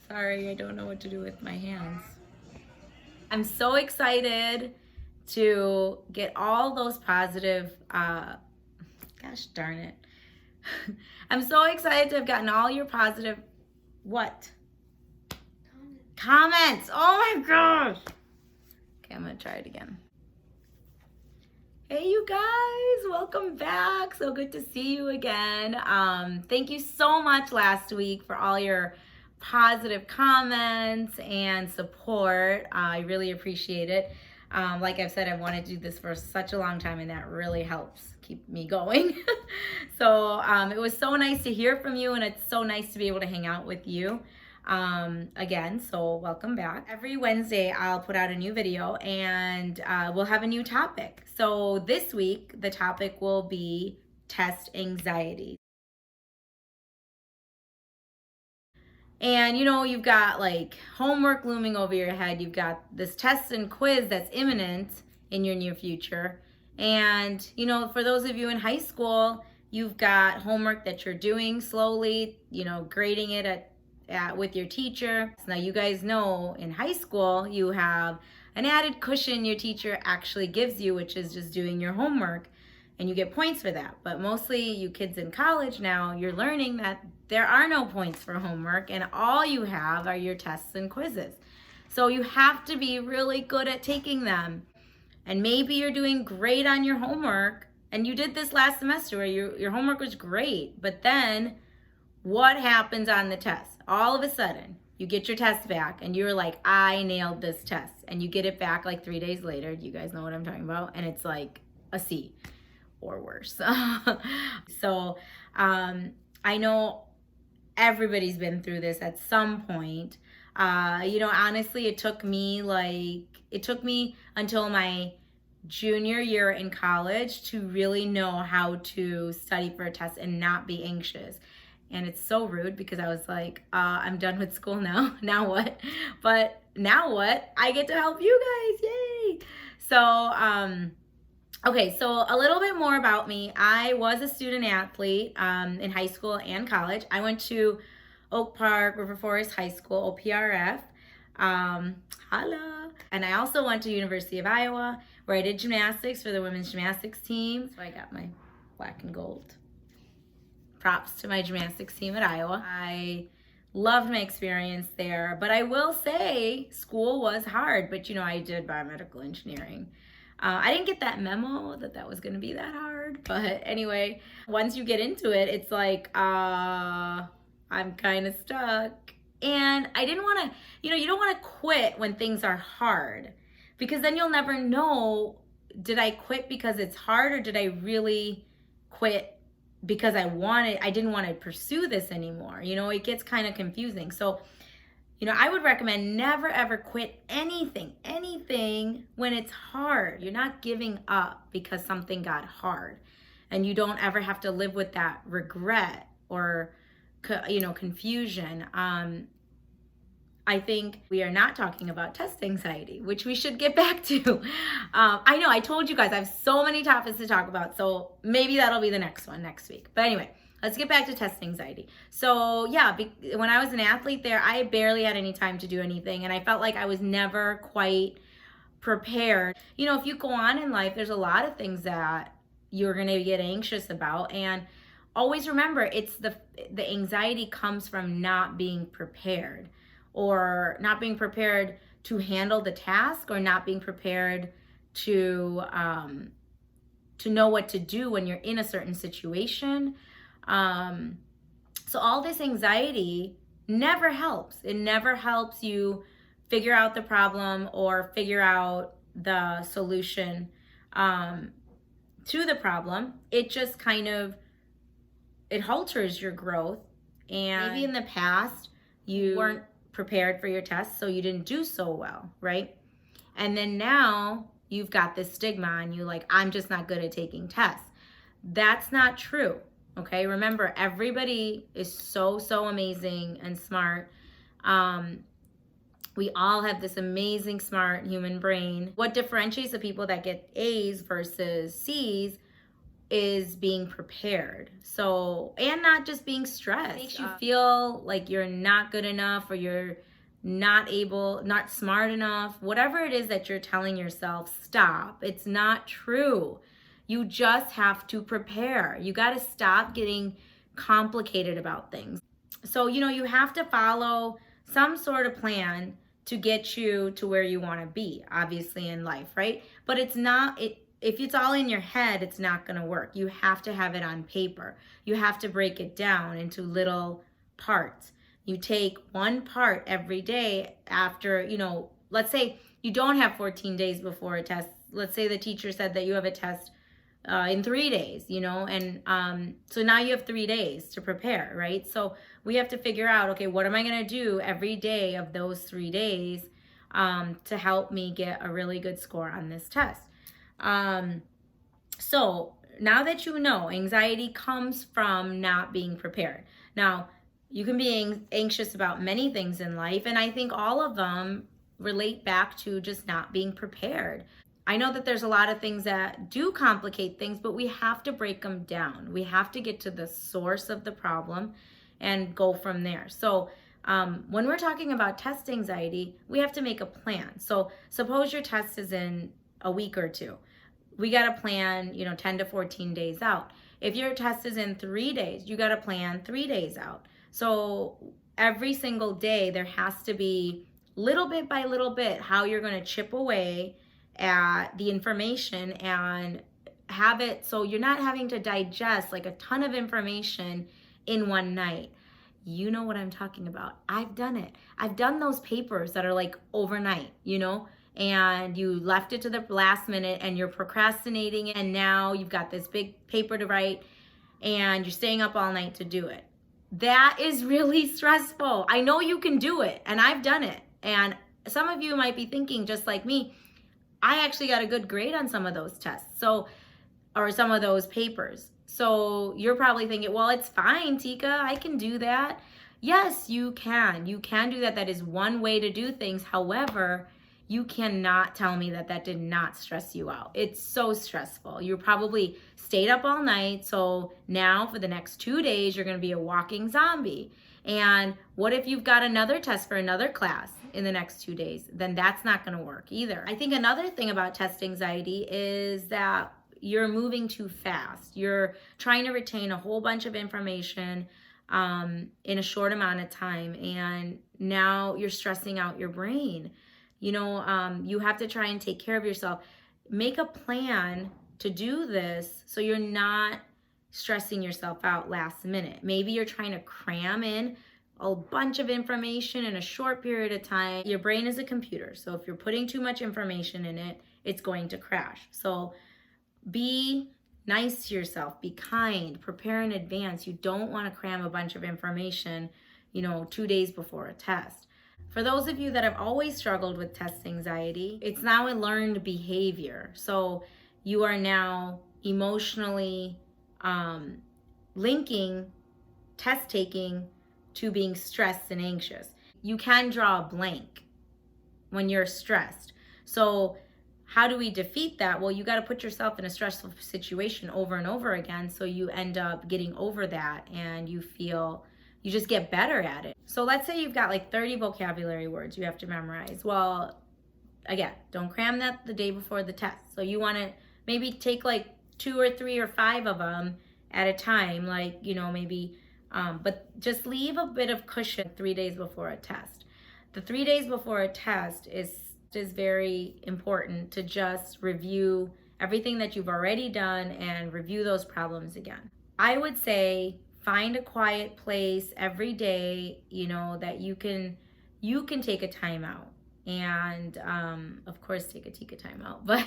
Sorry, I don't know what to do with my hands. I'm so excited to get all those positive, gosh darn it. I'm so excited to have gotten all your positive, what? Comments. Oh my gosh. Okay, I'm gonna try it again. Hey you guys, welcome back. So good to see you again. Thank you so much last week for all your positive comments and support. I really appreciate it. Like I've said, I've wanted to do this for such a long time, and that really helps keep me going. So it was so nice to hear from you, and it's so nice to be able to hang out with you again. So welcome back. Every Wednesday I'll put out a new video, and we'll have a new topic. So this week the topic will be test anxiety. And you know, you've got like homework looming over your head. You've got this test and quiz that's imminent in your near future. And you know, for those of you in high school, you've got homework that you're doing slowly, you know, grading it with your teacher. So now you guys know in high school you have an added cushion your teacher actually gives you, which is just doing your homework, and you get points for that. But mostly you kids in college now, you're learning that there are no points for homework, and all you have are your tests and quizzes. So you have to be really good at taking them. And maybe you're doing great on your homework, and you did this last semester where your homework was great, but then what happens on the test? All of a sudden, you get your test back and you're like, I nailed this test. And you get it back like 3 days later. You guys know what I'm talking about? And it's like a C or worse. So I know everybody's been through this at some point. You know, honestly, it took me until my junior year in college to really know how to study for a test and not be anxious. And it's so rude because I was like, I'm done with school now. Now what? But now what? I get to help you guys. Yay! So, okay, so a little bit more about me. I was a student athlete in high school and college. I went to Oak Park River Forest High School, OPRF. Holla. And I also went to University of Iowa, where I did gymnastics for the women's gymnastics team. So I got my black and gold. Props to my gymnastics team at Iowa. I loved my experience there, but I will say school was hard, but you know, I did biomedical engineering. I didn't get that memo that was gonna be that hard, but anyway, once you get into it, it's like, I'm kind of stuck. And I didn't wanna, you know, you don't wanna quit when things are hard, because then you'll never know, did I quit because it's hard, or did I really quit because I didn't want to pursue this anymore? You know, it gets kind of confusing. So, you know, I would recommend never ever quit anything when it's hard. You're not giving up because something got hard, and you don't ever have to live with that regret or, you know, confusion. I think we are not talking about test anxiety, which we should get back to. I know I told you guys I have so many topics to talk about, so maybe that'll be the next one next week. But anyway, let's get back to test anxiety. So yeah, when I was an athlete there, I barely had any time to do anything, and I felt like I was never quite prepared. You know, if you go on in life, there's a lot of things that you're gonna get anxious about, and always remember, it's the anxiety comes from not being prepared, or not being prepared to handle the task, or not being prepared to know what to do when you're in a certain situation. So all this anxiety never helps. It never helps you figure out the problem or figure out the solution to the problem. It just kind of, it halters your growth. And maybe in the past you weren't prepared for your test, so you didn't do so well, right? And then now you've got this stigma on you, like, I'm just not good at taking tests. That's not true, okay? Remember, everybody is so amazing and smart. We all have this amazing, smart human brain. What differentiates the people that get A's versus C's is being prepared. So, and not just being stressed. It makes you feel like you're not good enough, or you're not able, not smart enough, whatever it is that you're telling yourself, stop. It's not true. You just have to prepare. You got to stop getting complicated about things. So, you have to follow some sort of plan to get you to where you want to be, obviously, in life, right? But it's not, if it's all in your head, it's not going to work. You have to have it on paper. You have to break it down into little parts. You take one part every day after, let's say you don't have 14 days before a test. Let's say the teacher said that you have a test in 3 days, and so now you have 3 days to prepare, right? So we have to figure out, okay, what am I going to do every day of those 3 days to help me get a really good score on this test? So now that you know, anxiety comes from not being prepared. Now, you can be anxious about many things in life, and I think all of them relate back to just not being prepared. I know that there's a lot of things that do complicate things, but we have to break them down. We have to get to the source of the problem and go from there. So when we're talking about test anxiety, we have to make a plan. So suppose your test is in a week or two. We got to plan, 10 to 14 days out. If your test is in 3 days, you got to plan 3 days out. So every single day, there has to be little bit by little bit how you're going to chip away at the information and have it so you're not having to digest like a ton of information in one night. You know what I'm talking about. I've done it. I've done those papers that are like overnight, and you left it to the last minute and you're procrastinating, and now you've got this big paper to write and you're staying up all night to do it. That is really stressful. I know you can do it, and I've done it. And some of you might be thinking, just like me, I actually got a good grade on some of those tests, or some of those papers. So you're probably thinking, well, it's fine, Tika, I can do that. Yes, you can. You can do that. That is one way to do things. However, you cannot tell me that that did not stress you out. It's so stressful. You probably stayed up all night. So now for the next 2 days, you're going to be a walking zombie. And what if you've got another test for another class in the next 2 days? Then that's not going to work either. I think another thing about test anxiety is that you're moving too fast. You're trying to retain a whole bunch of information in a short amount of time. And now you're stressing out your brain. You have to try and take care of yourself. Make a plan to do this so you're not stressing yourself out last minute. Maybe you're trying to cram in a bunch of information in a short period of time. Your brain is a computer, so if you're putting too much information in it, it's going to crash. So be nice to yourself, be kind, prepare in advance. You don't want to cram a bunch of information, 2 days before a test. For those of you that have always struggled with test anxiety, it's now a learned behavior. So you are now emotionally linking test taking to being stressed and anxious. You can draw a blank when you're stressed. So how do we defeat that? Well, you got to put yourself in a stressful situation over and over again, so you end up getting over that and you just get better at it. So let's say you've got like 30 vocabulary words you have to memorize. Well, again, don't cram that the day before the test. So you want to maybe take like 2 or 3 or 5 of them at a time, like, maybe, but just leave a bit of cushion 3 days before a test. The 3 days before a test is very important to just review everything that you've already done and review those problems again. I would say find a quiet place every day, that you can take a time out. And of course, take a TikaTime out, but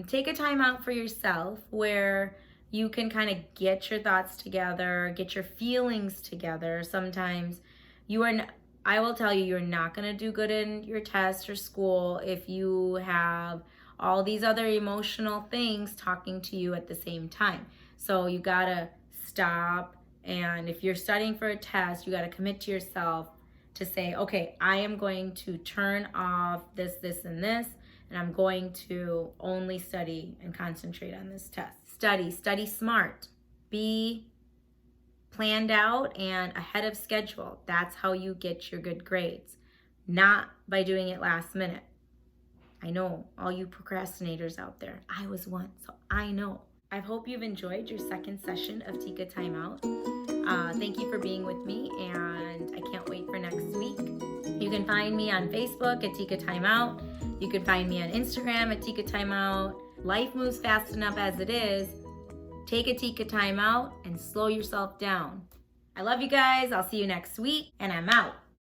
take a time out for yourself where you can kind of get your thoughts together, get your feelings together. Sometimes I will tell you, you're not going to do good in your test or school if you have all these other emotional things talking to you at the same time. So you got to stop. And if you're studying for a test, you got to commit to yourself to say, okay, I am going to turn off this, and this, and I'm going to only study and concentrate on this test. study smart, be planned out and ahead of schedule. That's how you get your good grades, not by doing it last minute. I know all you procrastinators out there. I was one, so I know. I hope you've enjoyed your second session of Tika Timeout. Thank you for being with me, and I can't wait for next week. You can find me on Facebook at Tika Timeout. You can find me on Instagram at Tika Timeout. Life moves fast enough as it is. Take a Tika Timeout and slow yourself down. I love you guys. I'll see you next week, and I'm out.